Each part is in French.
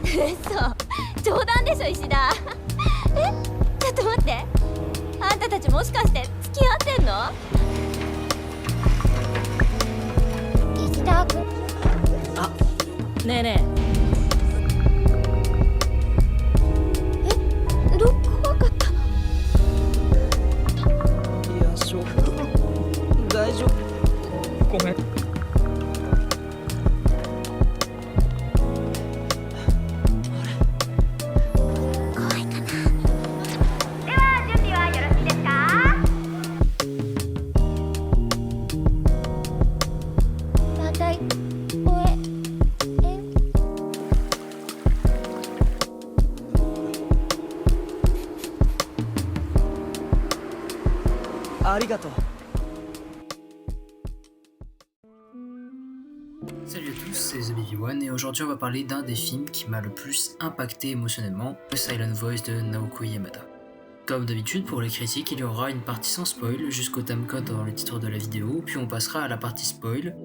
冗談でしょ石田ちょっと待って、あんたたちもしかして付き合ってんの？石田君。あ、ねえねえ、どこわかった？え。いや、ショック。大丈夫。ごめん。ありがとう。 Salut à tous, c'est TheBabyOne et aujourd'hui on va parler d'un des films qui m'a le plus impacté émotionnellement, The Silent Voice de Naoko Yamada. Comme d'habitude pour les critiques, il y aura une partie sans spoil jusqu'au timecode dans le titre de la vidéo, puis on passera à la partie spoil.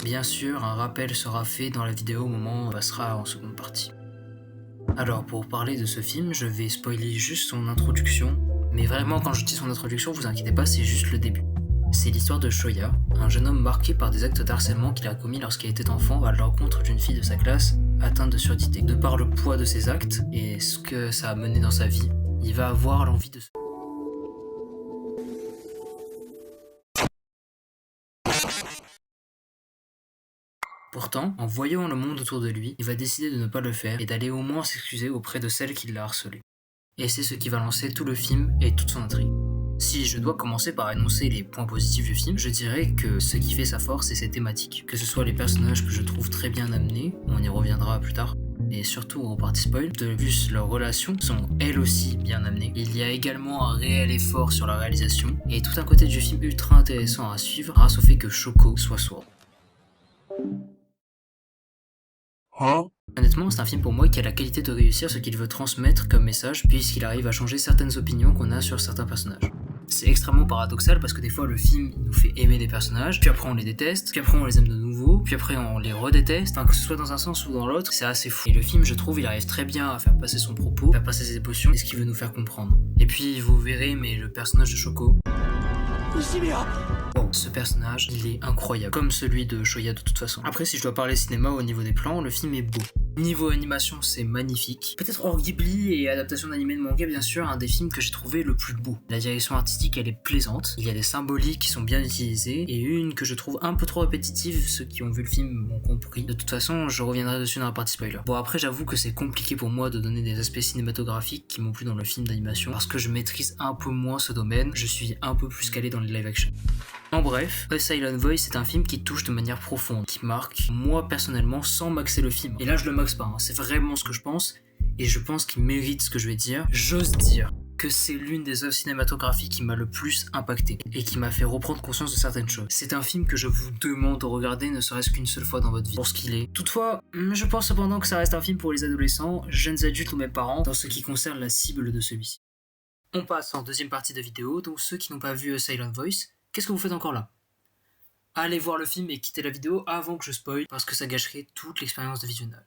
Bien sûr, un rappel sera fait dans la vidéo au moment où on passera en seconde partie. Alors pour parler de ce film, je vais spoiler juste son introduction, mais vraiment quand je dis son introduction, vous inquiétez pas, c'est juste le début. C'est l'histoire de Shoya, un jeune homme marqué par des actes d'harcèlement qu'il a commis lorsqu'il était enfant à l'encontre d'une fille de sa classe atteinte de surdité. De par le poids de ses actes et ce que ça a mené dans sa vie, il va avoir l'envie de se... Pourtant, en voyant le monde autour de lui, il va décider de ne pas le faire et d'aller au moins s'excuser auprès de celle qui l'a harcelé. Et c'est ce qui va lancer tout le film et toute son intrigue. Si je dois commencer par énoncer les points positifs du film, je dirais que ce qui fait sa force, c'est ses thématiques. Que ce soit les personnages que je trouve très bien amenés, on y reviendra plus tard, et surtout en partie spoil, de plus leurs relations sont elles aussi bien amenées. Il y a également un réel effort sur la réalisation, et tout un côté du film ultra intéressant à suivre grâce au fait que Shoko soit sourd. Honnêtement, c'est un film pour moi qui a la qualité de réussir ce qu'il veut transmettre comme message, puisqu'il arrive à changer certaines opinions qu'on a sur certains personnages. C'est extrêmement paradoxal parce que des fois le film nous fait aimer des personnages, puis après on les déteste, puis après on les aime de nouveau, puis après on les redéteste, enfin que ce soit dans un sens ou dans l'autre, c'est assez fou. Et le film, je trouve, il arrive très bien à faire passer son propos, faire passer ses émotions et ce qu'il veut nous faire comprendre. Et puis vous verrez, mais le personnage de Shoko... Oh, ce personnage, il est incroyable, comme celui de Shoya de toute façon. Après, si je dois parler cinéma au niveau des plans, le film est beau. Niveau animation, c'est magnifique. Peut-être hors Ghibli et adaptation d'animé de manga, bien sûr, un des films que j'ai trouvé le plus beau. La direction artistique, elle est plaisante. Il y a des symboliques qui sont bien utilisées et une que je trouve un peu trop répétitive. Ceux qui ont vu le film m'ont compris. De toute façon, je reviendrai dessus dans la partie spoiler. Bon, après, j'avoue que c'est compliqué pour moi de donner des aspects cinématographiques qui m'ont plu dans le film d'animation parce que je maîtrise un peu moins ce domaine. Je suis un peu plus calé dans les live action. En bref, A Silent Voice c'est un film qui touche de manière profonde, qui marque, moi personnellement, sans maxer le film. Et là je le maxe pas, hein. C'est vraiment ce que je pense, et je pense qu'il mérite ce que je vais dire. J'ose dire que c'est l'une des œuvres cinématographiques qui m'a le plus impacté, et qui m'a fait reprendre conscience de certaines choses. C'est un film que je vous demande de regarder ne serait-ce qu'une seule fois dans votre vie, pour ce qu'il est. Toutefois, je pense cependant que ça reste un film pour les adolescents, jeunes adultes ou même parents, dans ce qui concerne la cible de celui-ci. On passe en deuxième partie de vidéo, donc ceux qui n'ont pas vu A Silent Voice, qu'est-ce que vous faites encore là? Allez voir le film et quittez la vidéo avant que je spoil, parce que ça gâcherait toute l'expérience de visionnage.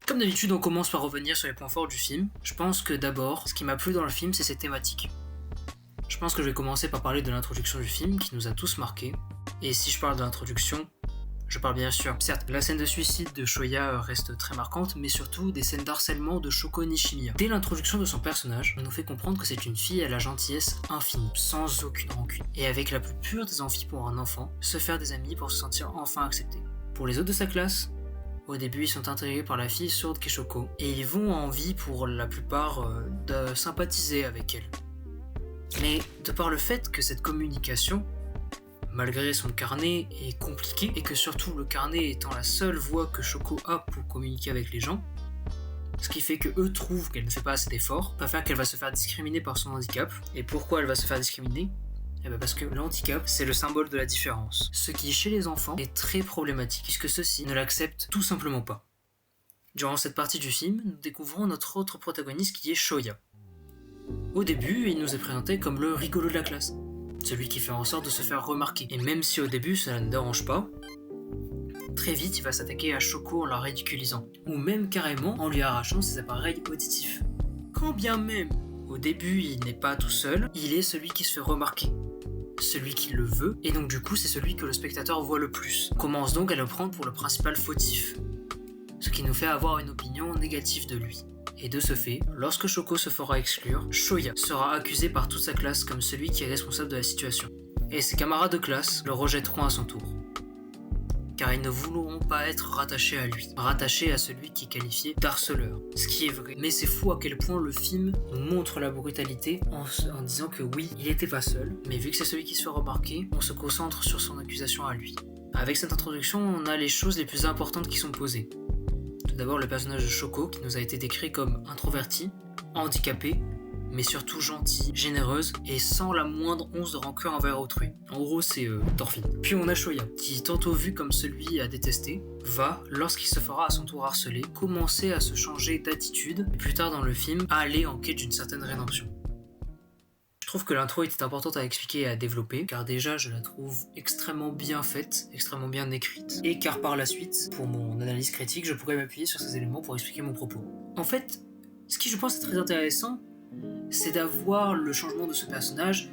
Comme d'habitude, on commence par revenir sur les points forts du film. Je pense que d'abord, ce qui m'a plu dans le film, c'est ses thématiques. Je pense que je vais commencer par parler de l'introduction du film, qui nous a tous marqués. Et si je parle de l'introduction, je parle bien sûr, certes, la scène de suicide de Shoya reste très marquante, mais surtout des scènes d'harcèlement de Shoko Nishimiya. Dès l'introduction de son personnage, on nous fait comprendre que c'est une fille à la gentillesse infinie, sans aucune rancune, et avec la plus pure des envies pour un enfant, se faire des amis pour se sentir enfin accepté. Pour les autres de sa classe, au début ils sont intrigués par la fille sourde qu'est Shoko, et ils vont en envie pour la plupart de sympathiser avec elle. Mais de par le fait que cette communication, malgré son carnet, est compliqué et que surtout le carnet étant la seule voie que Shoko a pour communiquer avec les gens, ce qui fait que eux trouvent qu'elle ne fait pas assez d'efforts, va faire qu'elle va se faire discriminer par son handicap. Et pourquoi elle va se faire discriminer? Eh bien parce que le handicap, c'est le symbole de la différence. Ce qui, chez les enfants, est très problématique, puisque ceux-ci ne l'acceptent tout simplement pas. Durant cette partie du film, nous découvrons notre autre protagoniste qui est Shoya. Au début, il nous est présenté comme le rigolo de la classe, celui qui fait en sorte de se faire remarquer. Et même si au début cela ne dérange pas, Très vite, il va s'attaquer à Shoko en la ridiculisant, ou même carrément en lui arrachant ses appareils auditifs. Quand bien même, au début, il n'est pas tout seul, il est celui qui se fait remarquer, celui qui le veut, et donc du coup, c'est celui que le spectateur voit le plus. On commence donc à le prendre pour le principal fautif, ce qui nous fait avoir une opinion négative de lui. Et de ce fait, lorsque Shoko se fera exclure, Shoya sera accusé par toute sa classe comme celui qui est responsable de la situation. Et ses camarades de classe le rejetteront à son tour. Car ils ne voudront pas être rattachés à lui, rattachés à celui qui est qualifié d'harceleur. Ce qui est vrai. Mais c'est fou à quel point le film nous montre la brutalité en disant que oui, il était pas seul, mais vu que c'est celui qui se fait remarquer, on se concentre sur son accusation à lui. Avec cette introduction, on a les choses les plus importantes qui sont posées. Tout d'abord le personnage de Shoko qui nous a été décrit comme introverti, handicapé, mais surtout gentille, généreuse et sans la moindre once de rancœur envers autrui. En gros, c'est Thorfinn. Puis on a Shoya, qui tantôt vu comme celui à détester, va, lorsqu'il se fera à son tour harceler, commencer à se changer d'attitude, et plus tard dans le film, à aller en quête d'une certaine rédemption. Je trouve que l'intro était importante à expliquer et à développer, car déjà je la trouve extrêmement bien faite, extrêmement bien écrite, et car par la suite, pour mon analyse critique, je pourrais m'appuyer sur ces éléments pour expliquer mon propos. En fait, ce qui je pense est très intéressant, c'est d'avoir le changement de ce personnage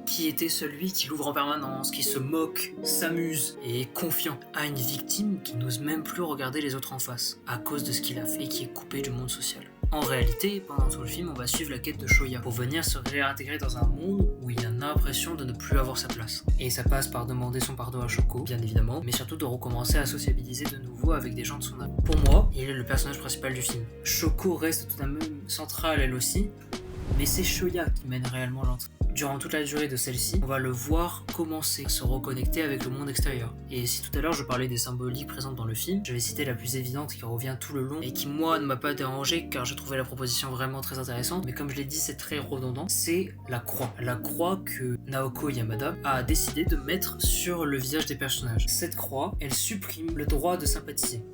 qui était celui qui l'ouvre en permanence, qui se moque, s'amuse et est confiant, à une victime qui n'ose même plus regarder les autres en face à cause de ce qu'il a fait et qui est coupé du monde social. En réalité, pendant tout le film, on va suivre la quête de Shoya pour venir se réintégrer dans un monde où il a l'impression de ne plus avoir sa place. Et ça passe par demander son pardon à Shoko, bien évidemment, mais surtout de recommencer à sociabiliser de nouveau avec des gens de son âge. Pour moi, il est le personnage principal du film. Shoko reste tout de même centrale elle aussi, mais c'est Shoya qui mène réellement l'intrigue. Durant toute la durée de celle-ci, on va le voir commencer à se reconnecter avec le monde extérieur. Et si tout à l'heure je parlais des symboliques présentes dans le film, je vais citer la plus évidente qui revient tout le long et qui moi ne m'a pas dérangé car je trouvais la proposition vraiment très intéressante, mais comme je l'ai dit c'est très redondant, c'est la croix. La croix que Naoko Yamada a décidé de mettre sur le visage des personnages. Cette croix, elle supprime le droit de sympathiser.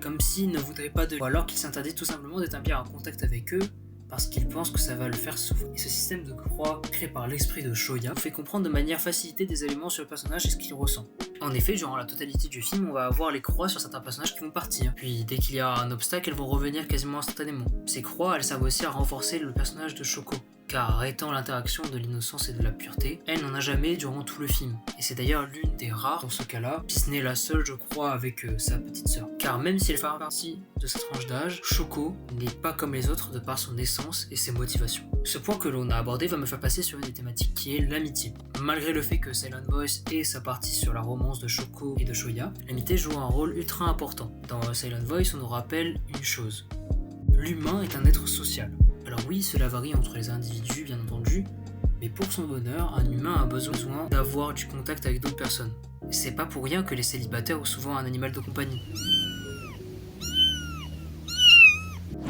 Comme s'il ne voudrait pas de... ou alors qu'il s'interdit tout simplement d'établir un contact avec eux parce qu'il pense que ça va le faire souffrir. Et ce système de croix créé par l'esprit de Shoya fait comprendre de manière facilitée des éléments sur le personnage et ce qu'il ressent. En effet, durant la totalité du film, on va avoir les croix sur certains personnages qui vont partir. Puis dès qu'il y a un obstacle, elles vont revenir quasiment instantanément. Ces croix, elles servent aussi à renforcer le personnage de Shoko, car étant l'interaction de l'innocence et de la pureté, elle n'en a jamais durant tout le film. Et c'est d'ailleurs l'une des rares dans ce cas-là, si ce n'est la seule je crois avec sa petite sœur. Car même si elle fait partie de cette tranche d'âge, Shoko n'est pas comme les autres de par son essence et ses motivations. Ce point que l'on a abordé va me faire passer sur une des thématiques qui est l'amitié. Malgré le fait que Silent Voice ait sa partie sur la romance de Shoko et de Shoya, l'amitié joue un rôle ultra important. Dans Silent Voice, on nous rappelle une chose. L'humain est un être social. Alors oui, cela varie entre les individus, bien entendu, mais pour son bonheur, un humain a besoin d'avoir du contact avec d'autres personnes. C'est pas pour rien que les célibataires ont souvent un animal de compagnie.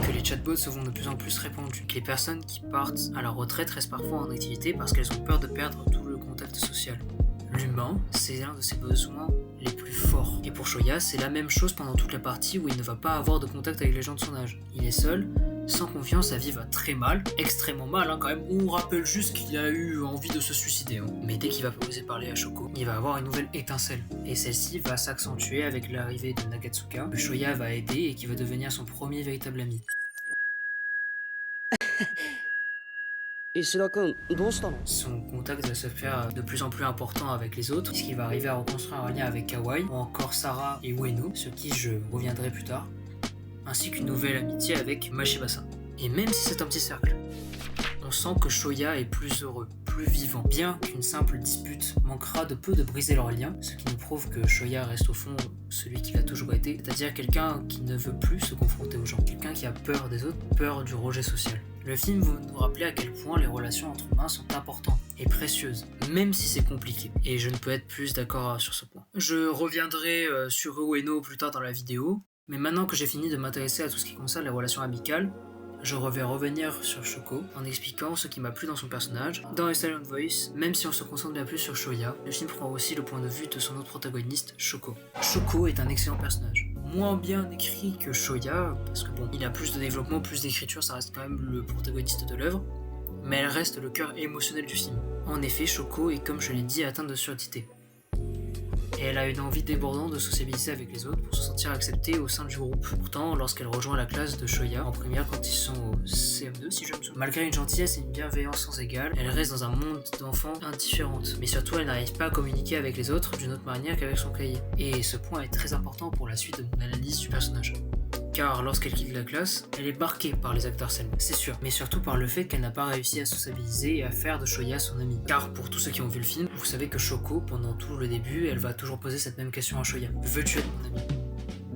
Que les chatbots se vont de plus en plus répandus, que les personnes qui partent à la retraite restent parfois en activité parce qu'elles ont peur de perdre tout le contact social. L'humain, c'est l'un de ses besoins les plus forts. Et pour Shoya, c'est la même chose pendant toute la partie où il ne va pas avoir de contact avec les gens de son âge. Il est seul, sans confiance, sa vie va très mal, extrêmement mal quand même. On rappelle juste qu'il a eu envie de se suicider. Mais dès qu'il va oser parler à Shoko, il va avoir une nouvelle étincelle. Et celle-ci va s'accentuer avec l'arrivée de Nagatsuka, que Shoya va aider et qui va devenir son premier véritable ami. Son contact va se faire de plus en plus important avec les autres, puisqu'il va arriver à reconstruire un lien avec Kawai, ou encore Sarah et Ueno, sur qui je reviendrai plus tard, ainsi qu'une nouvelle amitié avec Mashibasa. Et même si c'est un petit cercle, on sent que Shoya est plus heureux, plus vivant, bien qu'une simple dispute manquera de peu de briser leur lien, ce qui nous prouve que Shoya reste au fond celui qu'il a toujours été, c'est-à-dire quelqu'un qui ne veut plus se confronter aux gens, quelqu'un qui a peur des autres, peur du rejet social. Le film va nous rappeler à quel point les relations entre humains sont importantes et précieuses, même si c'est compliqué. Et je ne peux être plus d'accord sur ce point. Je reviendrai sur Ueno plus tard dans la vidéo, mais maintenant que j'ai fini de m'intéresser à tout ce qui concerne les relations amicales, je vais revenir sur Shoko en expliquant ce qui m'a plu dans son personnage. Dans A Silent Voice, même si on se concentre bien plus sur Shoya, le film prend aussi le point de vue de son autre protagoniste, Shoko. Shoko est un excellent personnage. Moins bien écrit que Shoya, parce que bon, il a plus de développement, plus d'écriture, ça reste quand même le protagoniste de l'œuvre, mais elle reste le cœur émotionnel du film. En effet, Shoko est, comme je l'ai dit, atteinte de surdité. et elle a une envie débordante de sociabiliser avec les autres pour se sentir acceptée au sein du groupe. Pourtant, lorsqu'elle rejoint la classe de Shoya en première quand ils sont au CM2 si je me souviens, malgré une gentillesse et une bienveillance sans égale, elle reste dans un monde d'enfants indifférente. Mais surtout, elle n'arrive pas à communiquer avec les autres d'une autre manière qu'avec son cahier. Et ce point est très important pour la suite de mon analyse du personnage. Car lorsqu'elle quitte la classe, elle est marquée par les actes d'harcèlement, c'est sûr, mais surtout par le fait qu'elle n'a pas réussi à sociabiliser et à faire de Shoya son amie. Car pour tous ceux qui ont vu le film, vous savez que Shoko, pendant tout le début, elle va toujours poser cette même question à Shoya. Veux-tu être mon amie ?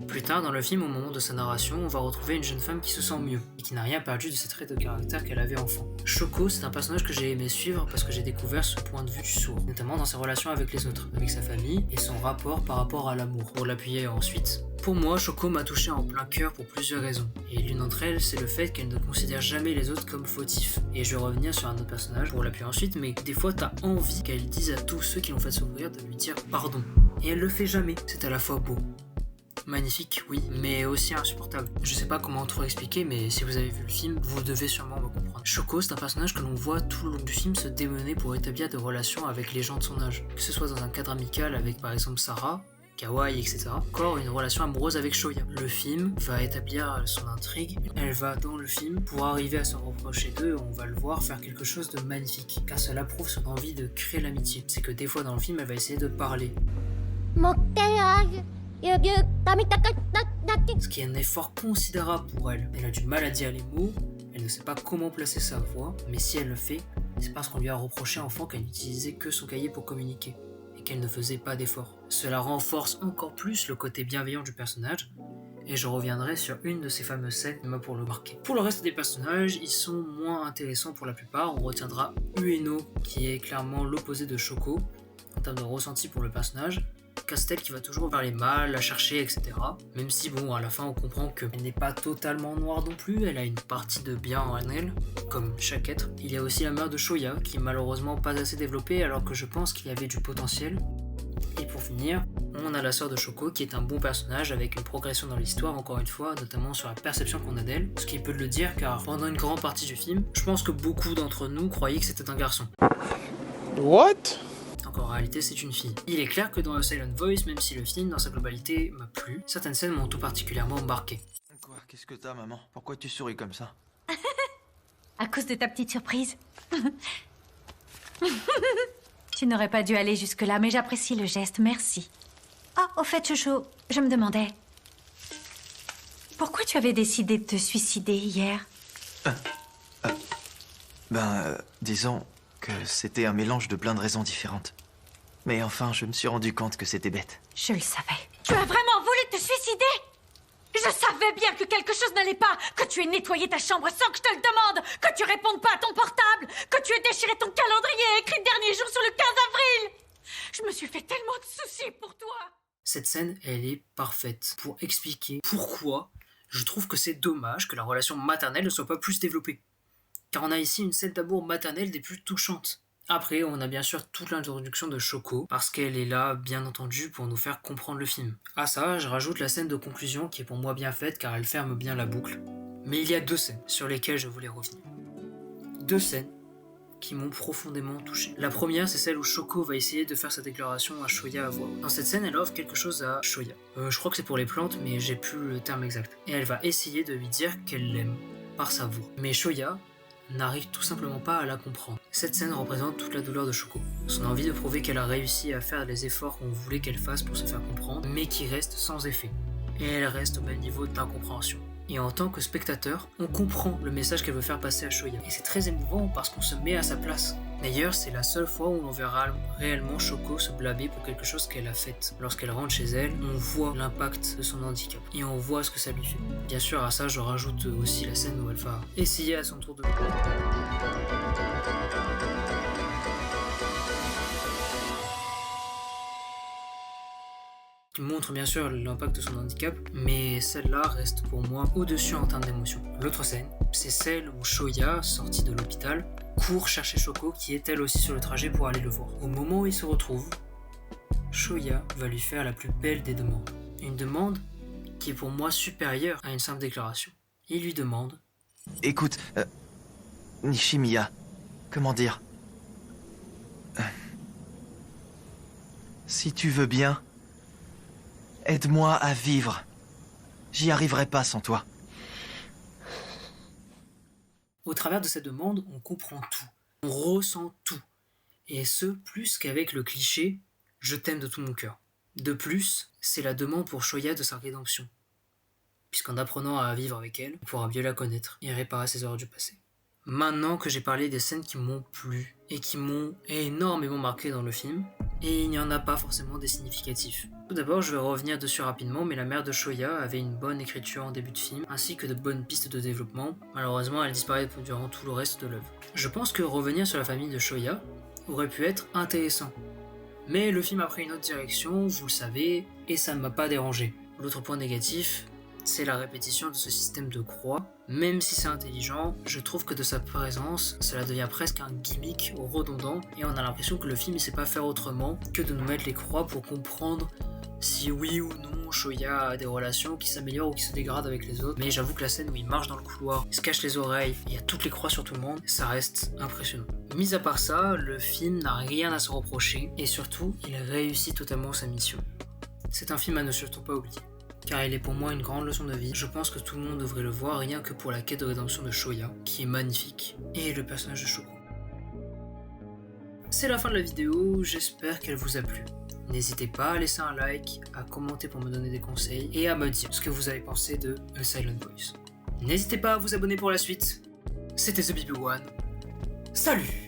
Plus tard dans le film, au moment de sa narration, on va retrouver une jeune femme qui se sent mieux et qui n'a rien perdu de ses traits de caractère qu'elle avait enfant. Shoko, c'est un personnage que j'ai aimé suivre parce que j'ai découvert ce point de vue du sourd, notamment dans ses relations avec les autres, avec sa famille et son rapport par rapport à l'amour. Pour l'appuyer ensuite, pour moi, Shoko m'a touché en plein cœur pour plusieurs raisons. Et l'une d'entre elles, c'est le fait qu'elle ne considère jamais les autres comme fautifs. Et je vais revenir sur un autre personnage pour l'appuyer ensuite, mais des fois t'as envie qu'elle dise à tous ceux qui l'ont fait souffrir de lui dire pardon. Et elle le fait jamais. C'est à la fois beau, magnifique, oui, mais aussi insupportable. Je sais pas comment trop expliquer, mais si vous avez vu le film, vous devez sûrement me comprendre. Shoko, c'est un personnage que l'on voit tout le long du film se démener pour établir des relations avec les gens de son âge. Que ce soit dans un cadre amical avec par exemple Sarah, Kawaii, etc. Encore une relation amoureuse avec Shoya. Le film va établir son intrigue. Elle va dans le film pour arriver à se reprocher d'eux. On va le voir faire quelque chose de magnifique, car cela prouve son envie de créer l'amitié. C'est que des fois dans le film, elle va essayer de parler. Ce qui est un effort considérable pour elle. Elle a du mal à dire les mots, elle ne sait pas comment placer sa voix, mais si elle le fait, c'est parce qu'on lui a reproché enfant qu'elle n'utilisait que son cahier pour communiquer, et qu'elle ne faisait pas d'efforts. Cela renforce encore plus le côté bienveillant du personnage, et je reviendrai sur une de ces fameuses scènes pour le marquer. Pour le reste des personnages, ils sont moins intéressants pour la plupart. On retiendra Ueno, qui est clairement l'opposé de Shoko, en termes de ressenti pour le personnage. Castel qui va toujours parler mal, la chercher, etc. Même si bon, à la fin on comprend qu'elle n'est pas totalement noire non plus, elle a une partie de bien en elle, comme chaque être. Il y a aussi la mère de Shoya, qui est malheureusement pas assez développée alors que je pense qu'il y avait du potentiel. Et pour finir, on a la sœur de Shoko qui est un bon personnage avec une progression dans l'histoire encore une fois, notamment sur la perception qu'on a d'elle, ce qui est peu de le dire car pendant une grande partie du film, je pense que beaucoup d'entre nous croyaient que c'était un garçon. What? En réalité c'est une fille. Il est clair que dans A Silent Voice, même si le film dans sa globalité m'a plu, certaines scènes m'ont tout particulièrement marqué. Quoi? Qu'est-ce que t'as, maman? Pourquoi tu souris comme ça? À cause de ta petite surprise. Tu n'aurais pas dû aller jusque-là, mais j'apprécie le geste, merci. Ah, au fait, Jojo, je me demandais... Pourquoi tu avais décidé de te suicider hier? Disons que c'était un mélange de plein de raisons différentes. Mais enfin, je me suis rendu compte que c'était bête. Je le savais. Tu as vraiment voulu te suicider? Je savais bien que quelque chose n'allait pas, que tu aies nettoyé ta chambre sans que je te le demande, que tu répondes pas à ton portable, que tu aies déchiré ton calendrier et écrit le dernier jour sur le 15 avril. Je me suis fait tellement de soucis pour toi. Cette scène, elle est parfaite pour expliquer pourquoi je trouve que c'est dommage que la relation maternelle ne soit pas plus développée. Car on a ici une scène d'amour maternelle des plus touchantes. Après, on a bien sûr toute l'introduction de Shoko, parce qu'elle est là, bien entendu, pour nous faire comprendre le film. À ça, je rajoute la scène de conclusion, qui est pour moi bien faite, car elle ferme bien la boucle. Mais il y a deux scènes sur lesquelles je voulais revenir. Deux scènes qui m'ont profondément touché. La première, c'est celle où Shoko va essayer de faire sa déclaration à Shoya à voix haute. Dans cette scène, elle offre quelque chose à Shoya. Je crois que c'est pour les plantes, mais j'ai plus le terme exact. Et elle va essayer de lui dire qu'elle l'aime, par sa voix. Mais Shoya n'arrive tout simplement pas à la comprendre. Cette scène représente toute la douleur de Shoko. Son envie de prouver qu'elle a réussi à faire les efforts qu'on voulait qu'elle fasse pour se faire comprendre, mais qui restent sans effet. Et elle reste au même niveau d'incompréhension. Et en tant que spectateur, on comprend le message qu'elle veut faire passer à Shoya. Et c'est très émouvant parce qu'on se met à sa place. D'ailleurs, c'est la seule fois où on verra réellement Shoko se blâmer pour quelque chose qu'elle a fait. Lorsqu'elle rentre chez elle, on voit l'impact de son handicap. Et on voit ce que ça lui fait. Bien sûr, à ça, je rajoute aussi la scène où elle va essayer à son tour de... qui montre bien sûr l'impact de son handicap, mais celle-là reste pour moi au-dessus en termes d'émotion. L'autre scène, c'est celle où Shoya, sortie de l'hôpital, court chercher Shoko qui est elle aussi sur le trajet pour aller le voir. Au moment où ils se retrouvent, Shoya va lui faire la plus belle des demandes. Une demande qui est pour moi supérieure à une simple déclaration. Il lui demande... Écoute, Nishimiya, comment dire? Si tu veux bien... Aide-moi à vivre. J'y arriverai pas sans toi. Au travers de cette demande, on comprend tout, on ressent tout, et ce, plus qu'avec le cliché « je t'aime de tout mon cœur ». De plus, c'est la demande pour Shoya de sa rédemption, puisqu'en apprenant à vivre avec elle, on pourra mieux la connaître et réparer ses erreurs du passé. Maintenant que j'ai parlé des scènes qui m'ont plu et qui m'ont énormément marqué dans le film, et il n'y en a pas forcément des significatifs. Tout d'abord, je vais revenir dessus rapidement, mais la mère de Shoya avait une bonne écriture en début de film, ainsi que de bonnes pistes de développement. Malheureusement, elle disparaît durant tout le reste de l'œuvre. Je pense que revenir sur la famille de Shoya aurait pu être intéressant. Mais le film a pris une autre direction, vous le savez, et ça ne m'a pas dérangé. L'autre point négatif, c'est la répétition de ce système de croix. Même si c'est intelligent, je trouve que de sa présence, cela devient presque un gimmick redondant, et on a l'impression que le film ne sait pas faire autrement que de nous mettre les croix pour comprendre si oui ou non Shoya a des relations qui s'améliorent ou qui se dégradent avec les autres. Mais j'avoue que la scène où il marche dans le couloir, il se cache les oreilles, et il y a toutes les croix sur tout le monde, ça reste impressionnant. Mis à part ça, le film n'a rien à se reprocher, et surtout, il réussit totalement sa mission. C'est un film à ne surtout pas oublier, car il est pour moi une grande leçon de vie. Je pense que tout le monde devrait le voir rien que pour la quête de rédemption de Shoya, qui est magnifique, et le personnage de Shoko. C'est la fin de la vidéo, j'espère qu'elle vous a plu. N'hésitez pas à laisser un like, à commenter pour me donner des conseils, et à me dire ce que vous avez pensé de A Silent Voice. N'hésitez pas à vous abonner pour la suite. C'était The BB1. Salut!